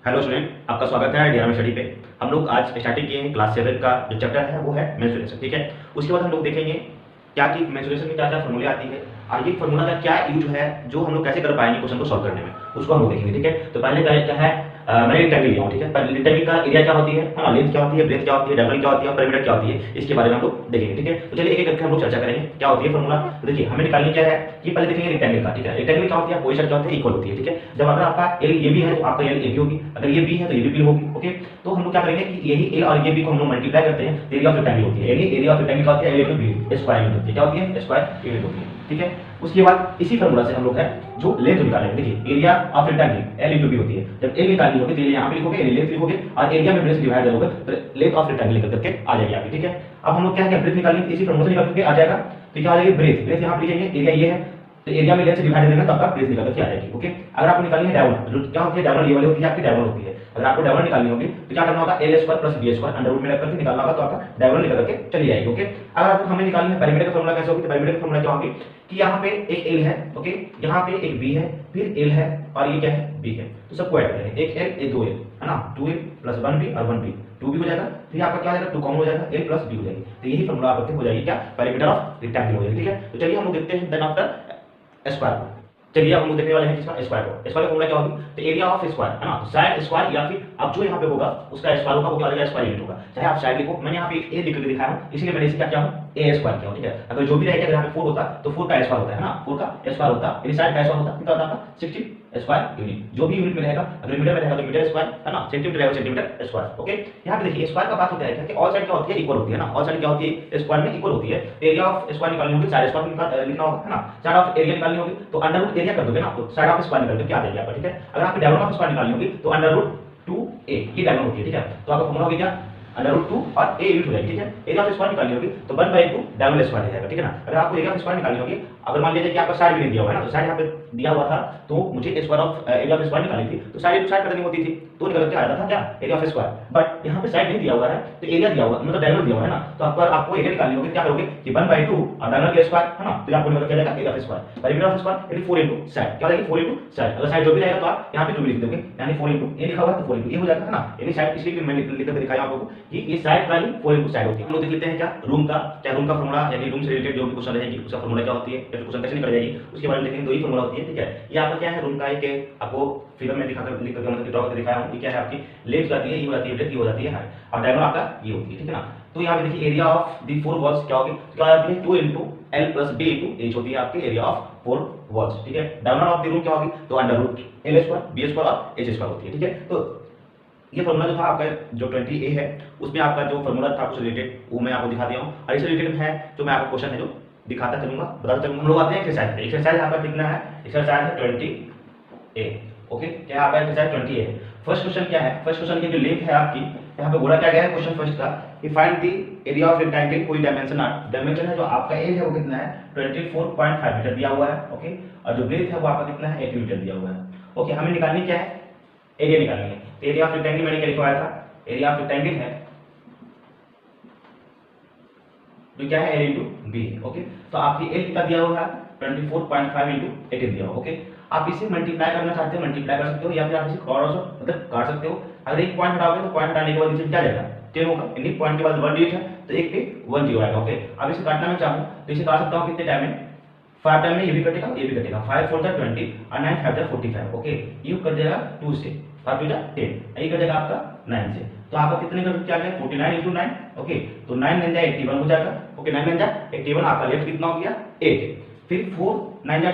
Hello student, आपका स्वागत है डीआरएम स्टडी पे। हम लोग आज स्टार्टिंग किए हैं क्लास 7 का जो चैप्टर है वो है मेंस्ट्रुएशन। ठीक है, उसके बाद हम लोग देखेंगे क्या कि मेंस्ट्रुएशन में क्या क्या फॉर्मूले आती है और ये फॉर्मूला का क्या यूज है, जो हम लोग कैसे कर पाएंगे क्वेश्चन को सॉल्व करने में, उसको हम लोग देखेंगे। ठीक है, तो पहले क्या है मैंने रेक्टेंगल लिया हूँ। ठीक है, रेक्टेंगल का एरिया क्या होती है, हाँ, लेंथ क्या होती है, ब्रेथ क्या होती है, डायमीटर क्या होती है, पेरीमीटर क्या होती है, इसके बारे में हम लोग देखेंगे। ठीक है, तो चलिए एक एक करके हम लोग चर्चा करेंगे क्या होती है फॉर्मूला। तो देखिए हमें निकालनी क्या है कि पहले देखेंगे रेक्टेंगल का। ठीक है, रेक्टेंगल क्या होती है, कोई साइड क्या होती है, इक्वल होती है। ठीक है, जब अगर आपका एल ये भी है तो आपका एल ये भी होगी, अगर ये बी है तो ये भी बी होगी। ओके, तो हम लोग क्या करेंगे कि यही एल और ये बी को हम लोग मल्टीप्लाई करते हैं, एरिया ऑफ रेक्टेंगल होती है। एरिया ऑफ रेक्टेंगल क्या होती है, L into B square unit होती है। क्या होती है, स्क्वायर यूनिट होती है। ठीक है, उसके बाद इसी फॉर्मूला से हम लोग है जो लेंथ निकालेंगे। देखिए area of rectangle L into B होती है। जब एल निकालनी होगी तो एल यहाँ पे लिखोगे, एल लेंथ लिखोगे और एरिया में ब्रेथ से डिवाइड करोगे तो लेंथ ऑफ रेक्टेंगल निकल करके आ जाएगी आपकी। ठीक है, अब हम लोग क्या है ब्रेथ निकालेंगे, इसी फॉर्मूला से निकल करके आ जाएगा। तो क्या आ जाएगी, ब्रेथ ब्रेथ यहाँ पे लिखेंगे, एरिया ये है तो एरिया में लेंथ से डिवाइड देना तो आपका ब्रेथ निकल करके आ जाएगी। ओके, अगर आपको निकालनी है डायगोनल, जो क्या होती है डायगोनल, ये वाली होती है आपकी डायगोनल होती है। अगर आपको डायगोनल निकालनी होगी तो क्या करना होगा, L square plus B square under root में रख करके निकालना होगा, तो आपका डायगोनल निकल करके चली जाएगी। ओके, अगर आपको हमें निकालनी है पेरीमीटर का फॉर्मूला कैसे होगी, तो पेरीमीटर का फॉर्मूला क्या होगी कि यहाँ पे एक एल है, ओके, यहाँ पे एक बी है, फिर एल है और ये क्या है, बी है, तो सबको ऐड करेंगे, एक एल एक दो एल है ना, 2 एल प्लस 1 बी और 1 बी, 2 बी हो जाएगा, फिर आपका क्या हो जाएगा, 2 कॉमन हो जाएगा, एल प्लस बी हो जाएगी। तो यही फॉर्मूला आपके हो जाएगी क्या, पेरीमीटर ऑफ रेक्टेंगल हो जाएगी। ठीक है, तो चलिए हम लोग देखते हैं देन आफ्टर स्क्वायर को। चलिए अब हम लोग देखने वाले हैं किसका, स्क्वायर को। स्क्वायर का फॉर्मूला क्या होगी, तो एरिया ऑफ स्क्वायर है ना, साइड स्क्वायर या फिर अब जो यहाँ पे होगा उसका स्क्वायर होगा, वो क्या हो जाएगा, स्क्वायर यूनिट होगा। चाहे आप साइड लिखो, मैंने यहाँ पे ए लिख के दिखाया हूँ, इसलिए मैंने इसे क्या किया हूँ, ए स्क्वायर किया हूँ। ठीक है, अगर जो भी रहेगा, अगर यहाँ पे 4 होता तो 4 का स्क्वायर होता है ना, 4 का स्क्वायर होता, यानी साइड का स्क्वायर होता, कितना होता आपका 60 स्क्वायर यूनिट। जो भी यूनिट में रहेगा, अगर मीटर में रहेगा तो मीटर स्क्वायर है ना, सेंटीमीटर रहेगा सेंटीमीटर स्क्वायर। ओके, यहाँ पे देखिए स्क्वायर का बात होता है कि ऑल साइड क्या होती है, इक्वल होती है ना, ऑल साइड क्या होती है, स्क्वायर में इक्वल होती है। एरिया ऑफ स्क्वायर निकालनी होगी, साइड स्क्वायर लिखना होगा है ना, साइड ऑफ एरिया निकालनी होगी तो अंडर रूट एरिया कर दोगे ना, तो साइड ऑफ स्क्वायर निकल के आ जाएगी आपका। ठीक है, अगर आपको डायगोनल ऑफ स्क्वायर निकालनी होगी तो अंडर रूट 2a ये डायगोनल होती है। ठीक है, तो आपका फॉर्मूला होगा क्या, अंडर रूट 2 और a यूनिट हो जाएगी। ठीक है, एरिया ऑफ स्क्वायर निकालनी होगी तो 1/2 डायगोनल स्क्वायर हो जाएगा। ठीक है ना, अगर आपको एरिया ऑफ स्क्वायर निकालनी होगी, अगर मान लीजिए कि आपका साइड भी नहीं दिया हुआ है ना, तो साइड यहाँ पे दिया हुआ था तो मुझे square of area of square निकालनी थी, तो साइड साइड कर देनी होती थी, तो निकल के आ जाता था क्या, एरिया ऑफ स्क्वायर। बट यहाँ पे साइड नहीं दिया हुआ है तो एरिया दिया हुआ, मतलब डायगोनल दिया हुआ है ना, तो आपको एरिया निकालनी होगी, क्या करोगे कि 1/2 और डायगोनल के स्क्वायर है ना, तो आपको निकल के आ जाएगा area of square. Perimeter of square यानी 4 इनटू साइड, क्या हो जाएगी 4 इनटू साइड, अगर साइड जो भी रहेगा तो आप यहाँ पे 2 लिख दोगे, यानी 4 इनटू ए लिखा हुआ है तो 4 इनटू ए हो जाएगा है ना, यानी साइड, इसलिए मैंने लिख करके दिखाया आपको कि ये साइड का ही 4 इनटू साइड होती है। हम लोग देख लेते हैं क्या रूम का, क्या रूम का फॉर्मूला, यानी रूम से रिलेटेड जो भी क्वेश्चन रहेगी उसका फॉर्मूला क्या होती है, या फिर क्वेश्चन कैसे निकल जाएगी उसके बारे में देखेंगे। दो ही फॉर्मूला होती है। ठीक है, ये आपका क्या है, रूम का एक आपको फिगर में दिखाकर लिख करके मतलब ड्रॉ करके दिखाया हूं, ये क्या है आपकी लेंथ जाती है, ये हो जाती है ब्रेथ, ये हो जाती है हाइट, और डायगोनल आपका ये होती है। ठीक है ना, तो यहाँ पे देखिए एरिया ऑफ द 4 वॉल्स क्या होगी, क्या आ जाती है 2 into L plus B into H होती है आपकी एरिया ऑफ 4 वॉल्स। ठीक है, डायगोनल ऑफ द रूम क्या होगी, तो under root L square B square और एच स्क्वायर होती है। ठीक है, तो ये फॉर्मूला जो था आपका जो 20a है उसमें आपका जो फॉर्मूला था उससे रिलेटेड वो मैं आपको दिखा दिया हूँ, और इससे रिलेटेड है जो मैं आपको क्वेश्चन है जो दिखाता चलूंगा, बताता चलूंगा। हम लोग आते हैं एक्सरसाइज पे। एक्सरसाइज आपका कितना है, एक्सरसाइज है 20a। ओके, क्या आपका एक्सरसाइज 20a है। फर्स्ट क्वेश्चन क्या है, फर्स्ट क्वेश्चन की जो लिंक है आपकी, यहाँ पे बोला क्या गया है क्वेश्चन फर्स्ट का कि find the area of rectangle, कोई डायमेंशन डायमेंशन है जो आपका एज है वो कितना है 24.5 मीटर दिया हुआ है। ओके, और जो ब्रेथ है वो आपका कितना है 80 मीटर दिया हुआ है। ओके, हमें निकालनी क्या है, एरिया निकालनी है। एरिया ऑफ रेक्टेंगल मैंने क्या लिखवाया था, एरिया ऑफ रेक्टेंगल है जो क्या है एल इंटू बी। ओके, तो आपकी एल कितना दिया हुआ है 24.5 इंटू 18 दिया हुआ। ओके, आप इसे मल्टीप्लाई करना चाहते हो मल्टीप्लाई कर सकते हो, या फिर आप इसे क्रॉस मतलब काट सकते हो। अगर एक पॉइंट हटाओगे तो पॉइंट हटाने के बाद इसे क्या जाएगा 10 होगा, यानी पॉइंट के बाद 1 डिजिट है तो एक पे 1 जीरो आएगा। ओके, अब इसे काटना मैं चाहूँ तो इसे काट सकता हूँ कितने टाइम में, 5 टाइम में ये भी कटेगा ये भी कटेगा, 5 4 जा 20 और 9 5 जा 45। ओके, ये कट जाएगा 2 से, 5 2 जा 10, ये कट जाएगा आपका 9 से, तो आपका कितने का क्या गया 49 इंटू 9। ओके, तो 9 9 जा 81 हो जाएगा। ओके, 9 9 जा 81, आपका लेफ्ट कितना हो गया 8, फिर 4 9 जा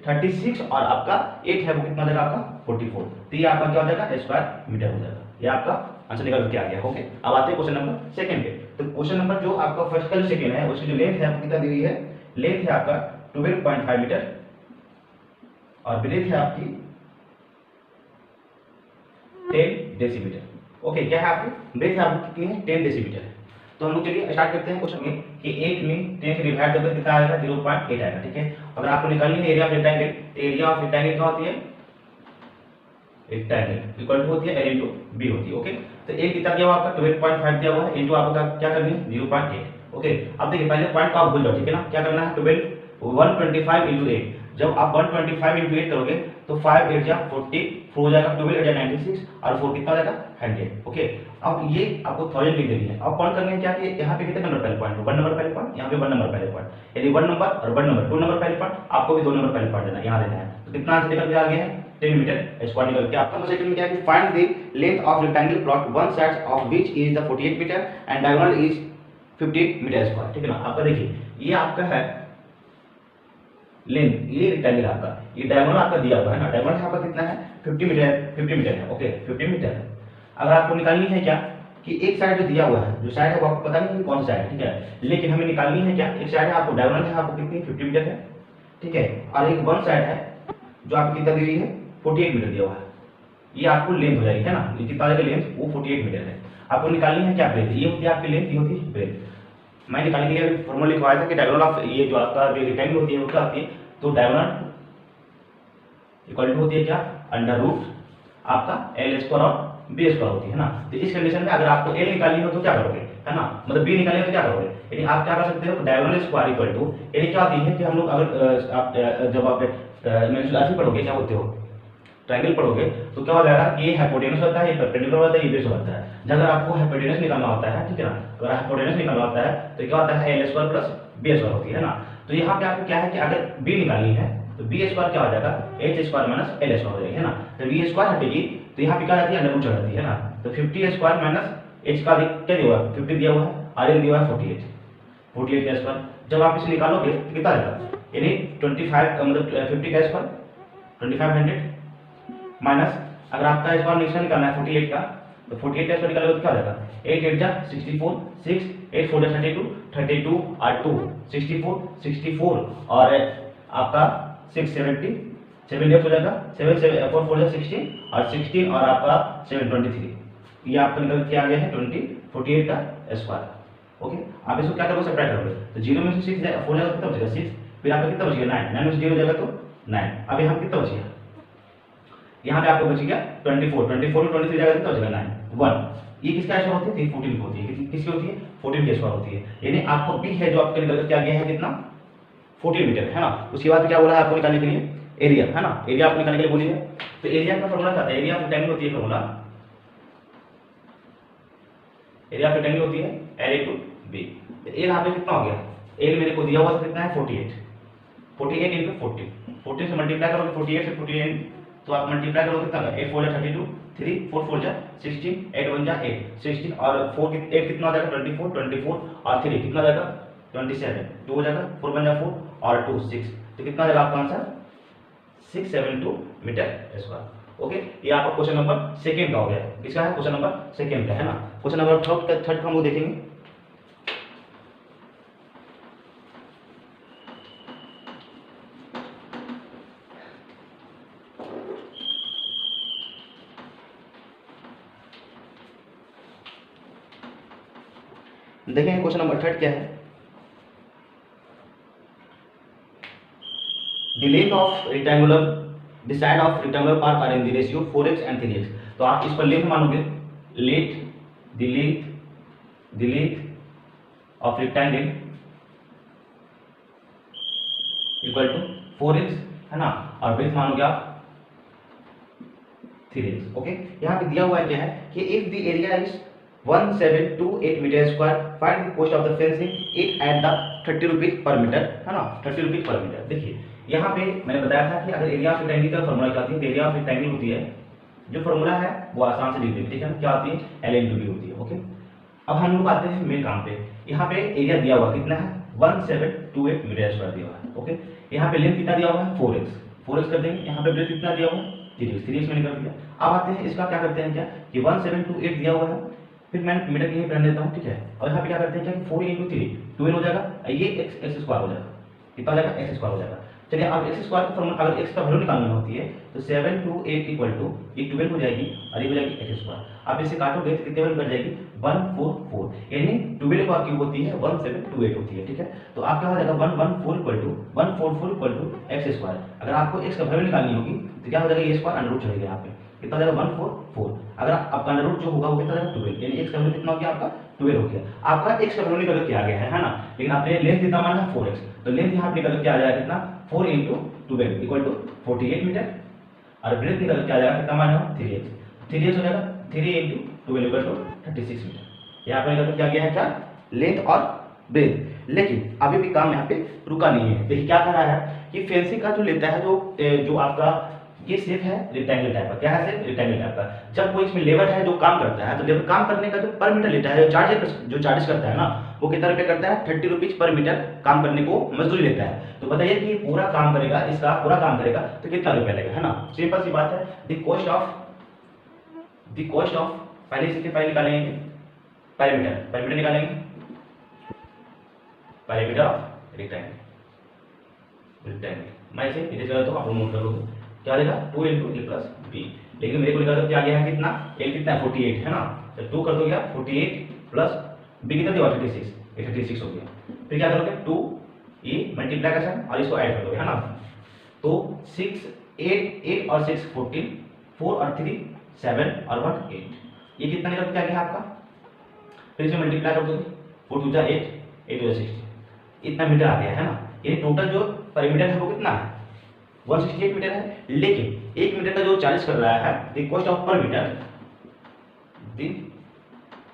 36 और आपका 8 है वो कितना हो जाएगा आपका 44, तो ये आपका क्या हो जाएगा स्क्वायर मीटर हो जाएगा। ये आपका आंसर निकल के आ गया। ओके, अब आते हैं क्वेश्चन नंबर सेकंड पे। तो क्वेश्चन नंबर जो आपका फर्स्ट का जो सेकंड है उसकी जो लेंथ है वो कितना दी हुई है, लेंथ है आपका 12.5 मीटर और ब्रेथ है आपकी 10 डेसीमीटर। ओके, क्या है आपकी ब्रेथ है आपकी कितनी है 10 डेसीमीटर है। तो हम लोग चलिए स्टार्ट करते हैं क्वेश्चन में कि 8 में 10 से डिवाइड करके कितना आएगा 0.8 आएगा। ठीक है, अगर आपको निकालनी है एरिया ऑफ रेक्टेंगल, तो एरिया ऑफ रेक्टेंगल क्या होती है, रेक्टेंगल इक्वल टू होती है एल इंटू बी होती है। ओके, तो ए कितना दिया हुआ आपका 12.5 दिया हुआ है इंटू आपका क्या करनी है 0.8। ओके, अब देखिए पहले पॉइंट को आप भूल जाओ। ठीक है ना, क्या करना है 12 125 इंटू 8, जब आप 125 इंटू 8 करोगे तो 5 8 जा 40, 4 हो जाएगा 12 8 जा 96 और 4 कितना हो जाएगा 100। ओके, अब ये आपको 1000 लिख देनी है। अब काउंट करने है क्या कि यहाँ पे कितने नंबर पहले पॉइंट, 1 नंबर पहले पॉइंट, यहाँ पे 1 नंबर पहले पॉइंट, यानी 1 नंबर और 1 नंबर 2 नंबर पहले पॉइंट, आपको भी 2 नंबर पहले पॉइंट देना, यहाँ देना है। तो कितना आंसर निकल के आ गया है 10 मीटर स्क्वायर निकल के। आपका क्वेश्चन में क्या है कि find the length of rectangle plot one side of which is the 48 metre and diagonal is 50 metre square. ठीक है ना, आपका देखिए ये आपका है लेंथ, ये रेक्टेंगल आपका, ये डायगोनल आपका दिया हुआ है ना, डायगोनल आपका कितना है 50 मीटर है। ओके 50 मीटर है। अगर आपको निकालनी है क्या कि एक साइड जो दिया हुआ है, जो साइड है वो आपको पता नहीं है कौन सा साइड है, ठीक है, लेकिन हमें निकालनी है क्या, एक साइड है आपको डायगोनल है आपको कितनी 50 मीटर है, ठीक है, और एक वन साइड है जो आपको कितना दी हुई है 48 मीटर दिया हुआ है, ये आपको लेंथ हो जाएगी है ना, ये कितना आ जाएगा लेंथ, वो 48 मीटर है। आपको निकालनी है क्या ब्रेथ, ये होती है आपकी लेंथ, ये होती है ब्रेथ। मैं निकालने के लिए फॉर्मूला लिखवाया था कि डायगोनल ऑफ ये जो आपका जो रेक्टेंगल होती है वो क्या होती है, तो डायगोनल इक्वल टू होती है क्या अंडर रूट आपका एल स्क्वायर और बी स्क्वायर होती है ना। तो इस कंडीशन में अगर आपको एल निकालनी हो तो क्या करोगे, है ना, मतलब बी निकालनी हो तो क्या करोगे, यानी आप क्या कर सकते हो डायगोनल स्क्वायर इक्वल टू, यानी क्या होती है कि हम लोग अगर आप जब आप मेंसुरेशन पढ़ोगे क्या होते हो ट्रायंगल पढ़ोगे तो क्या हो जाएगा, ये हाइपोटेनस होता है, ये परपेंडिकुलर होता है, ये बेस होता है। जब अगर आपको हाइपोटेनस निकालना होता है, ठीक है ना, अगर हाइपोटेनस निकालना होता है तो क्या होता है L square plus B square होती है ना। तो यहाँ पे आपको क्या है कि अगर बी निकालनी है तो बी स्क्वायर क्या हो जाएगा H square minus L square हो जाएगी, है ना। तो बी स्क्वायर हटेगी तो यहाँ पे क्या जाती है अंडर रूट चढ़ जाती है ना। तो 50 स्क्वायर माइनस एच का क्या दिया हुआ है 50 दिया हुआ है, आर एल दिया हुआ है 48 का स्क्वायर। जब आप इसे निकालोगे तो कितना आएगा, यानी 25 मतलब 50 का स्क्वायर 2500 माइनस अगर आपका स्क्वायर निकालना निकालना है 48 का, तो 48 का स्क्वायर निकालोगे तो क्या आ जाएगा 8 8 जा 64, 6 8 4 जा 32, 32 और 2 64 और आपका 6 70 7 8 हो जाएगा, 7 7 4 4 जा 16 और 16 और आपका 7 23, ये आपका निकल के आ गया है 48 का स्क्वायर। ओके, आप इसको क्या करोगे सेपरेट करोगे तो 0 में से 6 जाएगा 4 जाएगा कितना बचेगा 6, फिर आपका कितना बचेगा 9, 9 में से 0 जाएगा तो 9। अब यहाँ कितना बचेगा, यहाँ पे आपको बच गया 24 में 23 जाएगा कितना बचेगा 9 1। ये किसका स्क्वायर होती है 14 की होती है, किसकी होती है 14 की स्क्वायर होती है, यानी आपको बी है जो आपके निकल के आ गया है कितना 14 मीटर, है ना। उसके बाद क्या बोला है आपको निकालने के लिए एरिया, है ना, एरिया आपको निकालने के लिए बोली है। तो एरिया का फॉर्मूला क्या है, एरिया ऑफ रेक्टेंगल होती है फॉर्मूला, एरिया ऑफ रेक्टेंगल होती है एल इनटू बी। तो ए यहाँ पे कितना हो गया, ए मेरे को दिया हुआ था कितना है 48 इनटू 14 से मल्टीप्लाई करोगे 48 से 48 तो आप मल्टीप्लाई करोगे कितना का 8 4 जा 32, 3 4 4 जा 16, 8 1 जा 8 16 और 4 8 कितना हो जाएगा 24 और 3 कितना हो जाएगा 27, 2 हो जाएगा 4 1 जा 4 और 2 6, तो कितना आ जाएगा आपका आंसर 672 मीटर स्क्वायर। ओके, ये आपका क्वेश्चन नंबर सेकंड का हो गया, किसका है क्वेश्चन नंबर सेकंड का, है ना। क्वेश्चन नंबर थर्ड का हम लोग देखेंगे। देखेंगे क्वेश्चन नंबर थर्ड क्या है, the length of rectangular the side of rectangular part are in the ratio 4x and 3x। तो आप इस पर लेंथ मानोगे, the length of rectangle equal to 4x, है ना, और ब्रेथ मानोगे आप 3x। ओके, यहाँ पे दिया हुआ है क्या है कि if the area is 1728 metre square find the cost of the fencing it at the 30 rupees per metre, है ना, 30 रुपीज पर मीटर। देखिए यहाँ पे मैंने बताया था कि अगर एरिया ऑफ रेक्टेंगल का फॉर्मूला क्या होती है, एरिया ऑफ रेक्टेंगल होती है जो फॉर्मूला है वो आसान से लिख देंगे, ठीक है ना, क्या होती है एल इनटू बी होती है। ओके, अब हम लोग आते हैं मेन काम पे। यहाँ पे एरिया दिया हुआ कितना है 1728 मीटर स्क्वायर दिया हुआ है। ओके, यहाँ पे लेंथ कितना दिया हुआ है 4x कर देंगे, यहाँ पे ब्रेथ कितना दिया हुआ है 3x में निकल दिया। अब आते हैं इसका क्या करते हैं क्या कि 1728 दिया हुआ है, फिर मैं मीटर की पहन देता हूँ, ठीक है, और यहाँ पे क्या करते हैं क्या कि 4 × 3 12 हो जाएगा, ये एक्स स्क्वायर हो जाएगा, कितना हो जाएगा एक्स स्क्वायर हो जाएगा। चलिए अब एक्स स्क्वायर का फॉर्मूला अगर एक्स का वैल्यू निकालनी होती है तो 7 2 8 इक्वल टू ये 12 हो जाएगी और ये हो जाएगी एक्स स्क्वायर। आप इसे काटोगे तो कितने वैल्यू बन जाएगी 144, यानी 12 का क्यूब होती है 1728 होती है, ठीक है। तो आप क्या हो जाएगा 144 इक्वल टू एक्स स्क्वायर। अगर आपको एक्स का वैल्यू निकालनी होगी तो क्या हो जाएगा ये स्क्वायर अंडर रूट चलेगा, यहाँ पे कितना हो जाएगा 144। अगर आपका अंडर रूट जो होगा वो कितना जाएगा 12, यानी एक्स का वैल्यू कितना हो गया आपका 12 हो गया। आपका एक्स का वैल्यू निकल के आ गया है ना, लेकिन आपने लेंथ कितना माना है 4x, तो लेंथ यहाँ पे निकल के आ जाएगा कितना 4 × 12 इक्वल टू 48 मीटर, और ब्रेथ निकल के आ जाएगा कितना मान होगा 3x, 3x हो जाएगा 3 इंटू 12 इक्वल टू 36 मीटर। यहाँ पर निकल क्या गया है क्या लेंथ और ब्रेथ। लेकिन अभी भी काम यहाँ पे रुका नहीं है। देखिए क्या कर रहा है कि फेंसिंग का जो लेता है जो आपका ये शेप है रेक्टेंगल टाइप का, क्या है शेप रेक्टेंगल टाइप का। जब कोई इसमें लेबर है जो काम करता है तो लेबर काम करने का जो पर मीटर लेता है, जो चार्जेस करता है ना, वो कितना रुपये करता है 30 रुपीज पर मीटर काम करने को मजदूरी लेता है। तो बताइए कि पूरा काम करेगा, इसका पूरा काम करेगा तो कितना रुपया लगेगा, है ना। सिंपल सी बात है। द कॉस्ट ऑफ पहले इसके पहले निकालेंगे पैरामीटर निकालेंगे, पैरामीटर ऑफ रेक्टेंगल मैं इसे इधर चला तो आप नोट कर लोगे क्या आएगा 2 इंटू ए प्लस बी। लेकिन मेरे को निकाल क्या गया है कितना ए कितना है 48 है ना, तो 2 कर दो गया 48 प्लस बी कितना दिया 36 हो गया। फिर क्या करोगे 2 ए मल्टीप्लिकेशन और इसको ऐड कर दोगे है ना। तो 6 8 और 6 14 4 और 3 7 और 1 8, ये कितना निकल के आ गया आपका। फिर इसे मल्टीप्लाई कर दोगे 4 2 8 8 2 60, इतना मीटर आ गया है ना। ये टोटल जो पेरीमीटर है वो कितना है 168 मीटर है। लेकिन 1 मीटर का जो चार्ज कर रहा है the cost of per metre, the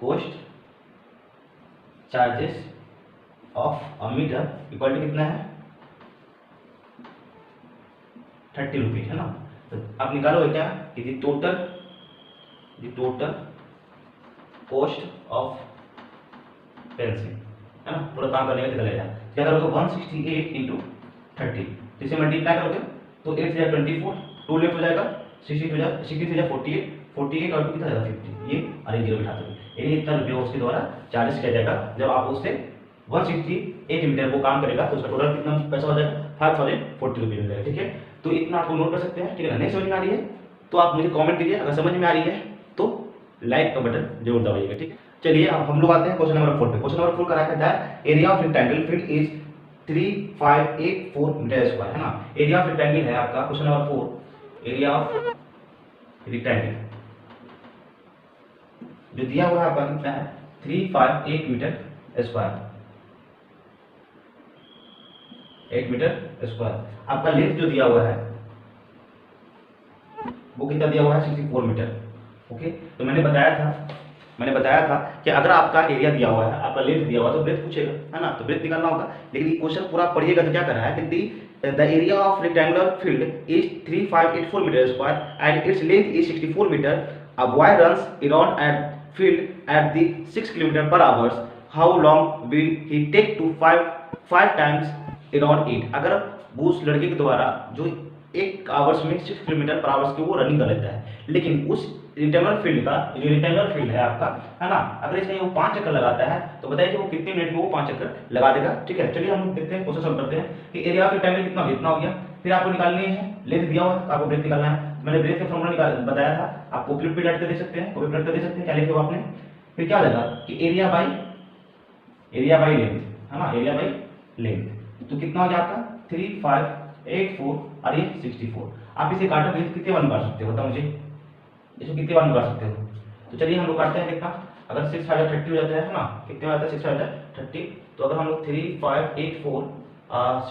cost charges of a metre equal to कितना है 30 रुपीज है ना। तो आप निकालोगे क्या कि the total cost of fencing है ना, पूरा काम करने का कितना लगेगा। क्या करोगे 168 इंटू 30, तो इसे मल्टीप्लाई करोगे तो 8 से 24, 2 लेफ्ट हो जाएगा 60 हो जाएगा 60 से 48 48 और 2 कितना जाएगा 50, ये और एक जीरो बिठा दोगे। यानी इतना रुपया उसके द्वारा चार्जेस किया जाएगा। जब आप उससे 168 मीटर वो काम करेगा तो उसका टोटल कितना पैसा हो जाएगा 5040 रुपये मिल जाएगा। ठीक है, तो इतना आपको नोट कर सकते हैं। ठीक है ना, नहीं समझ में आ रही है तो आप मुझे कमेंट कीजिए, अगर समझ में आ रही है तो लाइक का बटन जरूर दबाइएगा। ठीक है, चलिए अब हम लोग आते हैं क्वेश्चन नंबर 4 पे। क्वेश्चन नंबर 4 का रहता है area of rectangle field is 3584 metre square है ना। एरिया ऑफ रेक्टेंगल है आपका question number 4, area of rectangle जो दिया हुआ है आपका कितना है 358 मीटर स्क्वायर, 8 मीटर स्क्वायर। आपका लेंथ जो दिया हुआ है वो कितना दिया हुआ है 64 मीटर। ओके, तो मैंने बताया था कि अगर आपका एरिया दिया हुआ है, आपका लेंथ दिया हुआ है तो ब्रेथ पूछेगा है ना, तो ब्रेथ निकालना होगा। लेकिन ये क्वेश्चन पूरा पढ़िएगा तो क्या कर रहा है कि the area of rectangular field is 3584 metre square and its length is 64 metre. A boy runs around at field at the 6 kilometre per hours, how long will he take to 5 times around 8। अगर उस लड़के के द्वारा जो 1 hours में 6 kilometre per hours की वो running कर लेता है, लेकिन उस रेक्टेंगुलर फील्ड का जो रेक्टेंगुलर फील्ड है आपका है ना, अगर इसमें वो 5 चक्कर लगाता है तो बताइए कि वो कितने मिनट में वो 5 चक्कर लगा देगा। ठीक है, चलिए हम देखते हैं, प्रोसेस हम करते हैं कि एरिया ऑफ रेक्टेंगल कितना हो गया। फिर आपको निकालनी है लेंथ दिया हुआ है, आपको ब्रेथ निकालना है। मैंने ब्रेथ का फॉर्मूला बताया था, आप कॉपी पे लट कर दे सकते हैं, कॉपी पे लट कर दे सकते हैं, क्या लिखे हो आपने। फिर क्या लगा कि एरिया बाई लेंथ है ना, एरिया बाई लेंथ, तो कितना हो गया आपका 3584 और ये 64। आप इसे काटोगे तो कितने बार निकाल सकते हो बताओ मुझे, इसको कितने बार निकाल सकते हो। तो चलिए हम लोग काटते हैं कितना, अगर 6 5 30 हो जाता है ना, कितने हो जाता है 6 5 30। तो अगर हम लोग 3584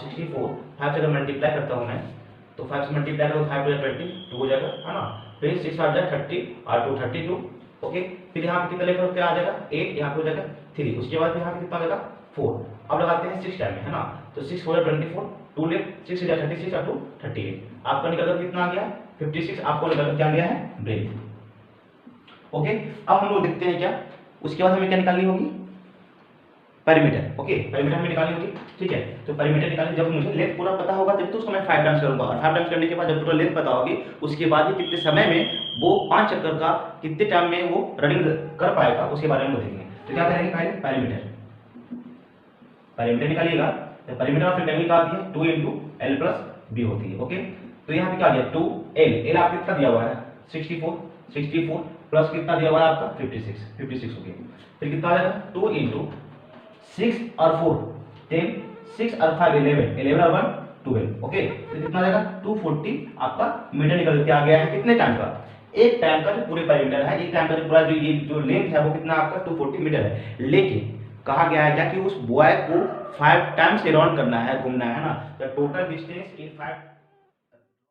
64 5 से अगर मल्टीप्लाई करता हूँ मैं, तो 5 से मल्टीप्लाई करो 5 20 2 हो जाएगा है ना। फिर 6 5 30 और 2 32। ओके, फिर यहाँ पे कितना लेकर क्या आ जाएगा 8, यहाँ पे हो जाएगा 3, उसके बाद यहाँ पे कितना आ जाएगा 4। अब लगाते हैं 6 टाइम में है ना, तो 6 4 24, 2 लेफ्ट 6 36 और 2 38। आपका निकल कर कितना आ गया 56। आपको निकल कर क्या गया है ब्रेथ। ओके, अब हम लोग देखते हैं क्या, उसके बाद हमें क्या निकालनी होगी पेरीमीटर। ओके, पेरीमीटर हमें निकालनी होगी। ठीक है, तो पेरीमीटर निकालने जब मुझे लेंथ पूरा पता होगा तब तो उसको मैं 5 टाइम्स करूंगा, और 5 टाइम्स करने के बाद जब टोटल लेंथ पता होगी उसके बाद ही कितने समय में वो 5 चक्कर का कितने टाइम में वो रनिंग कर पाएगा उसके बारे में देखेंगे। तो क्या करेंगे पहले पेरीमीटर निकालिएगा। तो पेरीमीटर ऑफ रेक्टेंगल का आती है 2 इंटू एल प्लस बी होती है। ओके, तो यहाँ पे क्या आ गया 2 एल आपको कितना दिया हुआ है 64 प्लस कितना दिया हुआ है आपका 56 हो गया। फिर कितना आ जाएगा 2 इंटू 6 और 4 10, 6 और 5 11 और 1 12। ओके, तो कितना आ जाएगा 240 आपका मीटर निकल के आ गया है। कितने टाइम का, एक टाइम का जो पूरे पेरीमीटर है, एक टाइम का जो पूरा जो ये जो लेंथ है वो कितना आपका 240 मीटर है। लेकिन कहा गया है क्या कि उस बॉय को 5 टाइम्स अराउंड करना है, घूमना है ना, द टोटल डिस्टेंस इज 5